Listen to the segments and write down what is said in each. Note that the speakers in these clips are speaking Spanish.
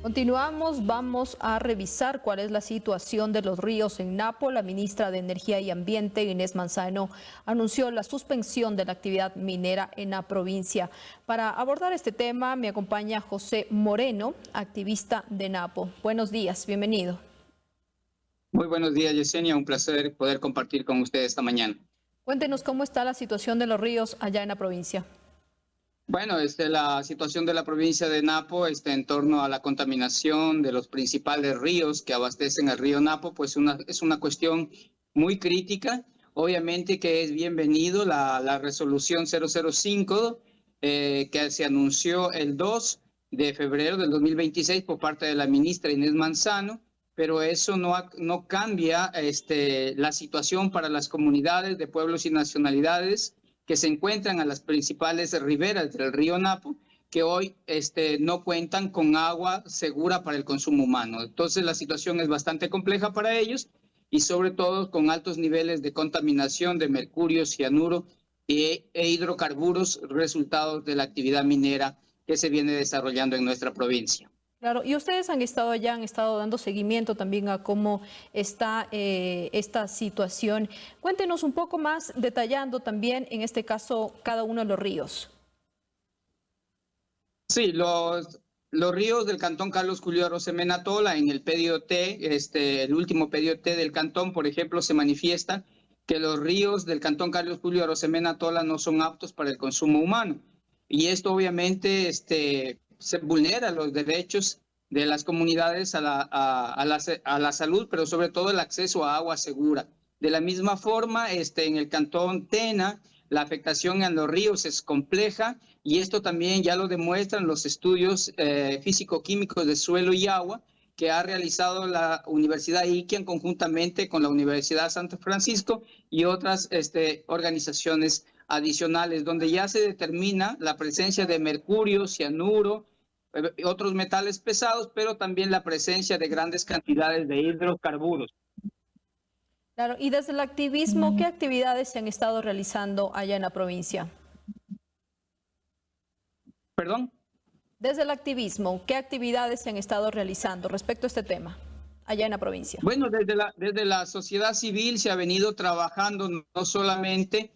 Continuamos, vamos a revisar cuál es la situación de los ríos en Napo. La ministra de Energía y Ambiente, Inés Manzano, anunció la suspensión de la actividad minera en la provincia. Para abordar este tema me acompaña José Moreno, activista de Napo. Buenos días, bienvenido. Muy buenos días, Yesenia. Un placer poder compartir con ustedes esta mañana. Cuéntenos cómo está la situación de los ríos allá en la provincia. Bueno, la situación de la provincia de Napo en torno a la contaminación de los principales ríos que abastecen el río Napo, pues es una cuestión muy crítica. Obviamente que es bienvenido la resolución 005 que se anunció el 2 de febrero del 2026 por parte de la ministra Inés Manzano, pero eso no cambia la situación para las comunidades de pueblos y nacionalidades que se encuentran a las principales riberas del río Napo, que hoy no cuentan con agua segura para el consumo humano. Entonces la situación es bastante compleja para ellos y sobre todo con altos niveles de contaminación de mercurio, cianuro e hidrocarburos, resultados de la actividad minera que se viene desarrollando en nuestra provincia. Claro, y ustedes han estado allá, han estado dando seguimiento también a cómo está esta situación. Cuéntenos un poco más, detallando también, en este caso, cada uno de los ríos. Sí, los ríos del cantón Carlos Julio Arosemena Tola, en el PDOT, el último PDOT del cantón, por ejemplo, se manifiesta que los ríos del cantón Carlos Julio Arosemena Tola no son aptos para el consumo humano. Y esto obviamente se vulnera los derechos de las comunidades a la salud, pero sobre todo el acceso a agua segura. De la misma forma, en el cantón Tena, la afectación en los ríos es compleja y esto también ya lo demuestran los estudios físico-químicos de suelo y agua que ha realizado la Universidad Iquian conjuntamente con la Universidad Santo Francisco y otras organizaciones adicionales, donde ya se determina la presencia de mercurio, cianuro, otros metales pesados, pero también la presencia de grandes cantidades de hidrocarburos. Claro, y desde el activismo, ¿qué actividades se han estado realizando allá en la provincia? ¿Perdón? Desde el activismo, ¿qué actividades se han estado realizando respecto a este tema allá en la provincia? Bueno, desde la sociedad civil se ha venido trabajando no solamente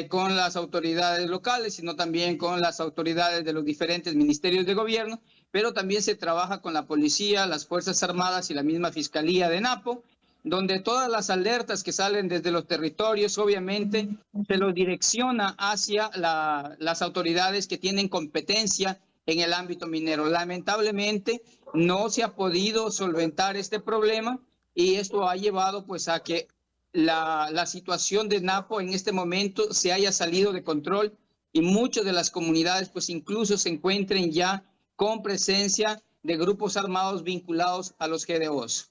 con las autoridades locales, sino también con las autoridades de los diferentes ministerios de gobierno, pero también se trabaja con la policía, las Fuerzas Armadas y la misma Fiscalía de Napo, donde todas las alertas que salen desde los territorios, obviamente, se los direcciona hacia las autoridades que tienen competencia en el ámbito minero. Lamentablemente, no se ha podido solventar este problema y esto ha llevado pues a que la situación de Napo en este momento se haya salido de control y muchas de las comunidades pues incluso se encuentren ya con presencia de grupos armados vinculados a los GDOs.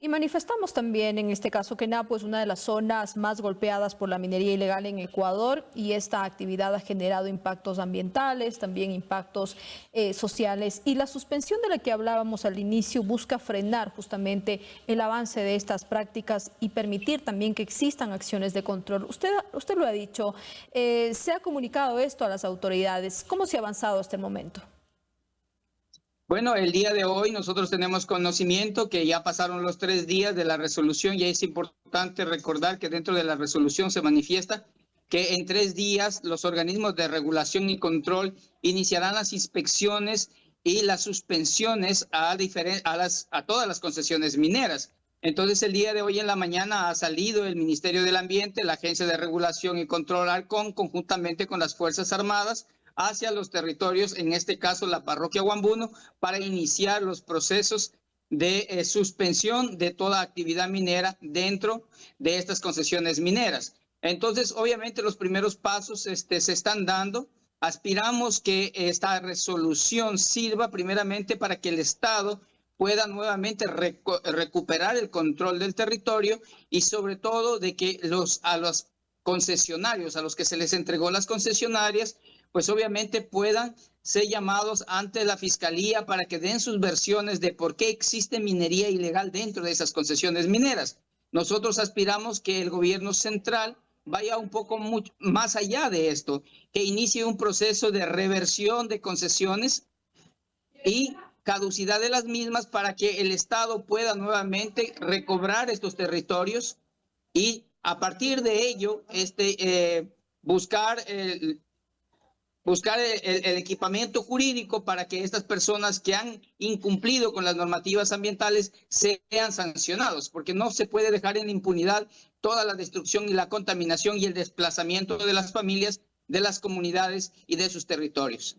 Y manifestamos también en este caso que Napo es una de las zonas más golpeadas por la minería ilegal en Ecuador y esta actividad ha generado impactos ambientales, también impactos sociales. Y la suspensión de la que hablábamos al inicio busca frenar justamente el avance de estas prácticas y permitir también que existan acciones de control. Usted lo ha dicho, se ha comunicado esto a las autoridades. ¿Cómo se ha avanzado hasta el momento? Bueno, el día de hoy nosotros tenemos conocimiento que ya pasaron los 3 días de la resolución y es importante recordar que dentro de la resolución se manifiesta que en 3 días los organismos de regulación y control iniciarán las inspecciones y las suspensiones a todas las concesiones mineras. Entonces el día de hoy en la mañana ha salido el Ministerio del Ambiente, la Agencia de Regulación y Control ARCON, conjuntamente con las Fuerzas Armadas, hacia los territorios, en este caso la parroquia Huambuno, para iniciar los procesos de suspensión de toda actividad minera dentro de estas concesiones mineras. Entonces, obviamente los primeros pasos se están dando. Aspiramos que esta resolución sirva primeramente para que el Estado pueda nuevamente recuperar el control del territorio y sobre todo de que a los concesionarios, a los que se les entregó las concesionarias, pues obviamente puedan ser llamados ante la Fiscalía para que den sus versiones de por qué existe minería ilegal dentro de esas concesiones mineras. Nosotros aspiramos que el gobierno central vaya un poco más allá de esto, que inicie un proceso de reversión de concesiones y caducidad de las mismas para que el Estado pueda nuevamente recobrar estos territorios y a partir de ello buscar el equipamiento jurídico para que estas personas que han incumplido con las normativas ambientales sean sancionados, porque no se puede dejar en impunidad toda la destrucción y la contaminación y el desplazamiento de las familias, de las comunidades y de sus territorios.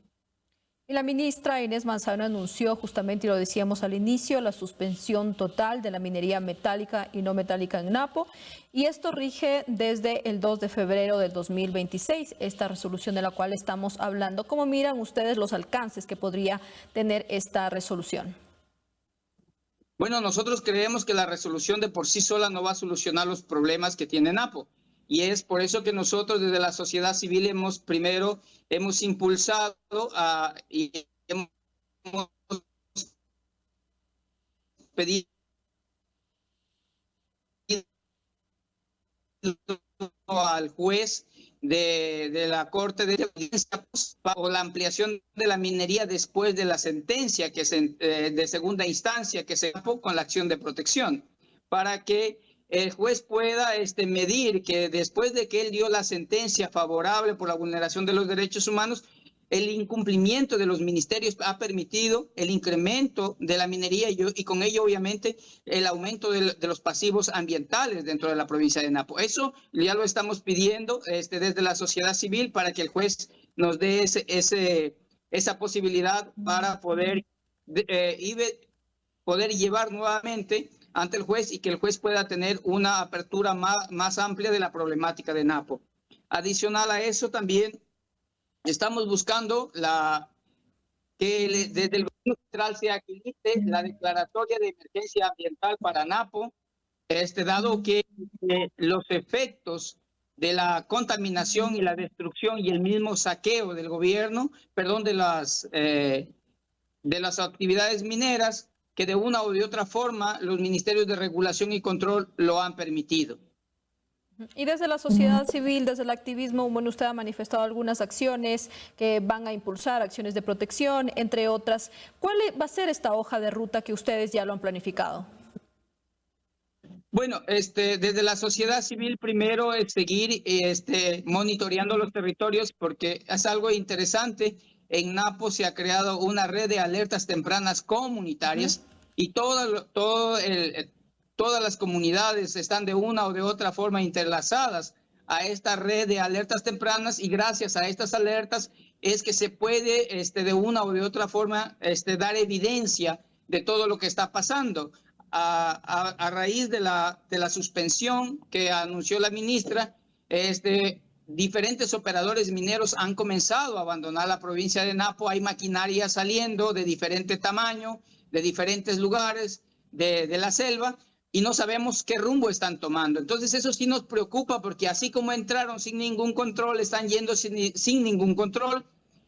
Y la ministra Inés Manzano anunció justamente, y lo decíamos al inicio, la suspensión total de la minería metálica y no metálica en Napo. Y esto rige desde el 2 de febrero del 2026, esta resolución de la cual estamos hablando. ¿Cómo miran ustedes los alcances que podría tener esta resolución? Bueno, nosotros creemos que la resolución de por sí sola no va a solucionar los problemas que tiene Napo. Y es por eso que nosotros desde la sociedad civil hemos impulsado y hemos pedido al juez de la Corte de Audiencia o la ampliación de la minería después de la sentencia de segunda instancia que se con la acción de protección, para que el juez pueda medir que después de que él dio la sentencia favorable por la vulneración de los derechos humanos, el incumplimiento de los ministerios ha permitido el incremento de la minería y con ello, obviamente, el aumento de los pasivos ambientales dentro de la provincia de Napo. Eso ya lo estamos pidiendo desde la sociedad civil para que el juez nos dé esa posibilidad para poder llevar nuevamente ante el juez y que el juez pueda tener una apertura más amplia de la problemática de Napo. Adicional a eso, también estamos buscando que desde el gobierno central se habilite la declaratoria de emergencia ambiental para Napo, dado que los efectos de la contaminación y la destrucción y el mismo saqueo del gobierno, de las actividades mineras, que de una o de otra forma los ministerios de regulación y control lo han permitido. Y desde la sociedad civil, desde el activismo, bueno, usted ha manifestado algunas acciones que van a impulsar, acciones de protección, entre otras. ¿Cuál va a ser esta hoja de ruta que ustedes ya lo han planificado? Bueno, desde la sociedad civil primero es seguir monitoreando los territorios porque es algo interesante. En Napo se ha creado una red de alertas tempranas comunitarias y todas las comunidades están de una o de otra forma interlazadas a esta red de alertas tempranas y gracias a estas alertas es que se puede de una o de otra forma dar evidencia de todo lo que está pasando. A raíz de la suspensión que anunció la ministra, diferentes operadores mineros han comenzado a abandonar la provincia de Napo. Hay maquinaria saliendo de diferente tamaño, de diferentes lugares de la selva, y no sabemos qué rumbo están tomando. Entonces eso sí nos preocupa porque así como entraron sin ningún control, están yendo sin ningún control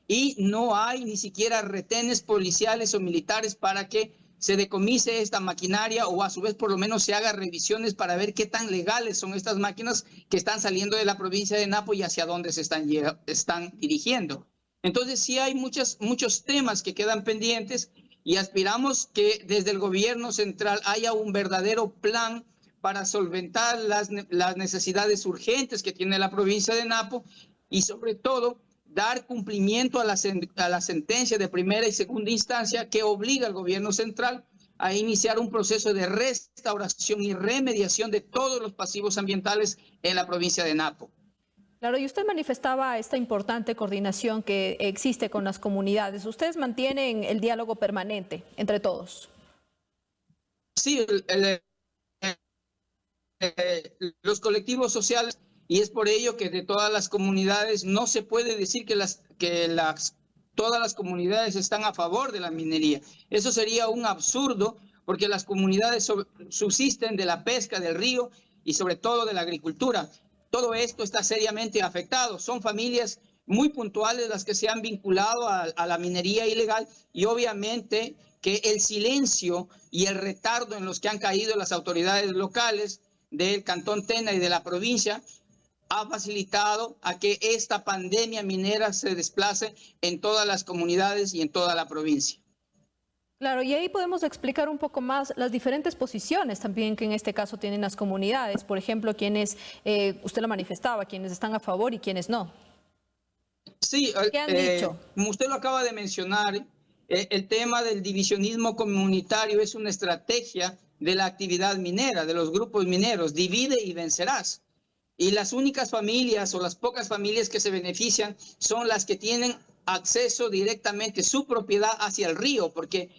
y no hay ni siquiera retenes policiales o militares para que se decomise esta maquinaria o a su vez por lo menos se haga revisiones para ver qué tan legales son estas máquinas que están saliendo de la provincia de Napo y hacia dónde se están dirigiendo. Entonces sí hay muchos temas que quedan pendientes y aspiramos que desde el gobierno central haya un verdadero plan para solventar las necesidades urgentes que tiene la provincia de Napo y sobre todo dar cumplimiento a la sentencia de primera y segunda instancia que obliga al gobierno central a iniciar un proceso de restauración y remediación de todos los pasivos ambientales en la provincia de Napo. Claro, y usted manifestaba esta importante coordinación que existe con las comunidades. ¿Ustedes mantienen el diálogo permanente entre todos? Sí, los colectivos sociales, y es por ello que de todas las comunidades no se puede decir que todas las comunidades están a favor de la minería. Eso sería un absurdo porque las comunidades subsisten de la pesca del río y sobre todo de la agricultura. Todo esto está seriamente afectado. Son familias muy puntuales las que se han vinculado a la minería ilegal y obviamente que el silencio y el retardo en los que han caído las autoridades locales del Cantón Tena y de la provincia ha facilitado a que esta pandemia minera se desplace en todas las comunidades y en toda la provincia. Claro, y ahí podemos explicar un poco más las diferentes posiciones también que en este caso tienen las comunidades. Por ejemplo, quienes, usted lo manifestaba, quienes están a favor y quienes no. Sí, ¿Qué han dicho? como usted lo acaba de mencionar, el tema del divisionismo comunitario es una estrategia de la actividad minera, de los grupos mineros. Divide y vencerás. Y las únicas familias o las pocas familias que se benefician son las que tienen acceso directamente, su propiedad hacia el río, porque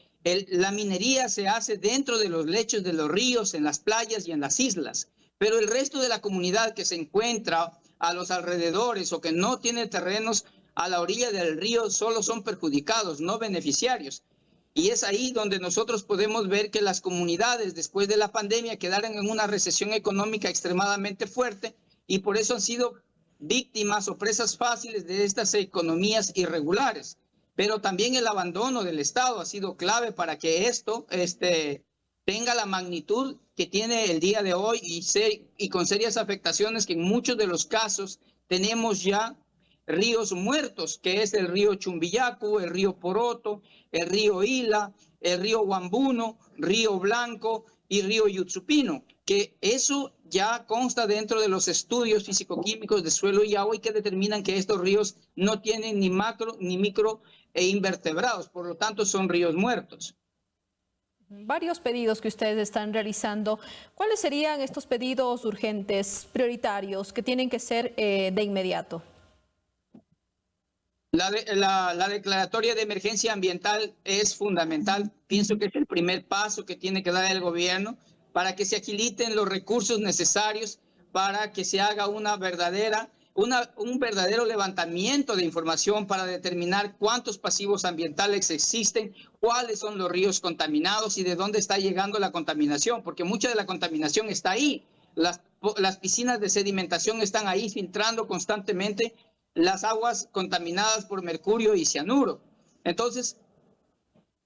la minería se hace dentro de los lechos de los ríos, en las playas y en las islas. Pero el resto de la comunidad que se encuentra a los alrededores o que no tiene terrenos a la orilla del río solo son perjudicados, no beneficiarios. Y es ahí donde nosotros podemos ver que las comunidades después de la pandemia quedaron en una recesión económica extremadamente fuerte y por eso han sido víctimas o presas fáciles de estas economías irregulares. Pero también el abandono del Estado ha sido clave para que esto tenga la magnitud que tiene el día de hoy y con serias afectaciones que en muchos de los casos tenemos ya ríos muertos, que es el río Chumbillaco, el río Poroto, el río Ila, el río Huambuno, río Blanco y río Yutsupino, que eso ya consta dentro de los estudios físico-químicos de suelo y agua y que determinan que estos ríos no tienen ni macro ni micro invertebrados, por lo tanto son ríos muertos. Varios pedidos que ustedes están realizando. ¿Cuáles serían estos pedidos urgentes, prioritarios, que tienen que ser de inmediato? La declaratoria de emergencia ambiental es fundamental. Pienso que es el primer paso que tiene que dar el gobierno para que se agiliten los recursos necesarios para que se haga un verdadero levantamiento de información para determinar cuántos pasivos ambientales existen, cuáles son los ríos contaminados y de dónde está llegando la contaminación, porque mucha de la contaminación está ahí. Las piscinas de sedimentación están ahí filtrando constantemente las aguas contaminadas por mercurio y cianuro. Entonces,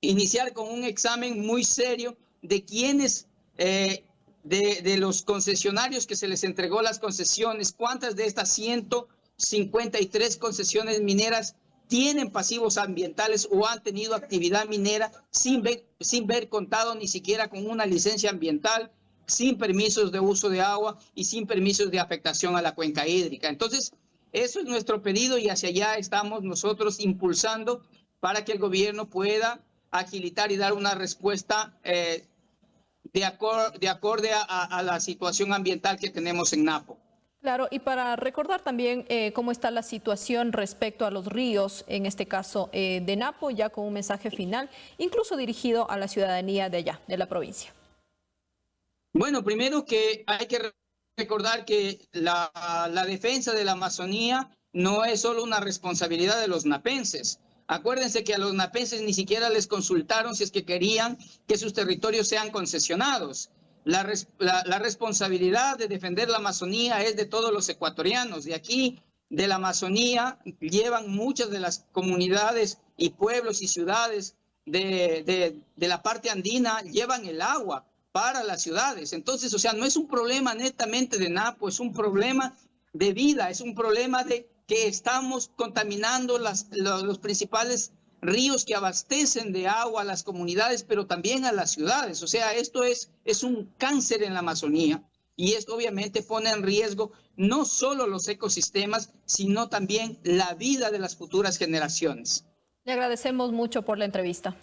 iniciar con un examen muy serio de quiénes, de los concesionarios que se les entregó las concesiones, cuántas de estas 153 concesiones mineras tienen pasivos ambientales o han tenido actividad minera sin ver contado ni siquiera con una licencia ambiental, sin permisos de uso de agua y sin permisos de afectación a la cuenca hídrica. Entonces, eso es nuestro pedido y hacia allá estamos nosotros impulsando para que el gobierno pueda agilitar y dar una respuesta de acorde a la situación ambiental que tenemos en Napo. Claro, y para recordar también cómo está la situación respecto a los ríos, en este caso de Napo, ya con un mensaje final, incluso dirigido a la ciudadanía de allá, de la provincia. Bueno, primero que hay que recordar que la defensa de la Amazonía no es solo una responsabilidad de los napenses. Acuérdense que a los napenses ni siquiera les consultaron si es que querían que sus territorios sean concesionados. La responsabilidad de defender la Amazonía es de todos los ecuatorianos. De aquí, de la Amazonía, llevan muchas de las comunidades y pueblos y ciudades de la parte andina, llevan el agua para las ciudades. Entonces, o sea, no es un problema netamente de Napo, es un problema de vida, es un problema de que estamos contaminando los principales ríos que abastecen de agua a las comunidades, pero también a las ciudades. O sea, esto es un cáncer en la Amazonía y esto obviamente pone en riesgo no solo los ecosistemas, sino también la vida de las futuras generaciones. Le agradecemos mucho por la entrevista.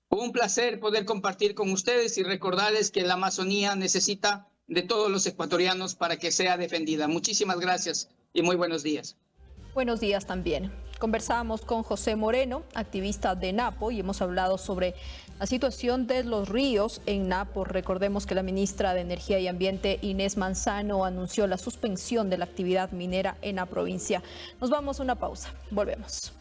Un placer poder compartir con ustedes y recordarles que la Amazonía necesita de todos los ecuatorianos para que sea defendida. Muchísimas gracias y muy buenos días. Buenos días también. Conversamos con José Moreno, activista de Napo, y hemos hablado sobre la situación de los ríos en Napo. Recordemos que la ministra de Energía y Ambiente, Inés Manzano, anunció la suspensión de la actividad minera en la provincia. Nos vamos a una pausa. Volvemos.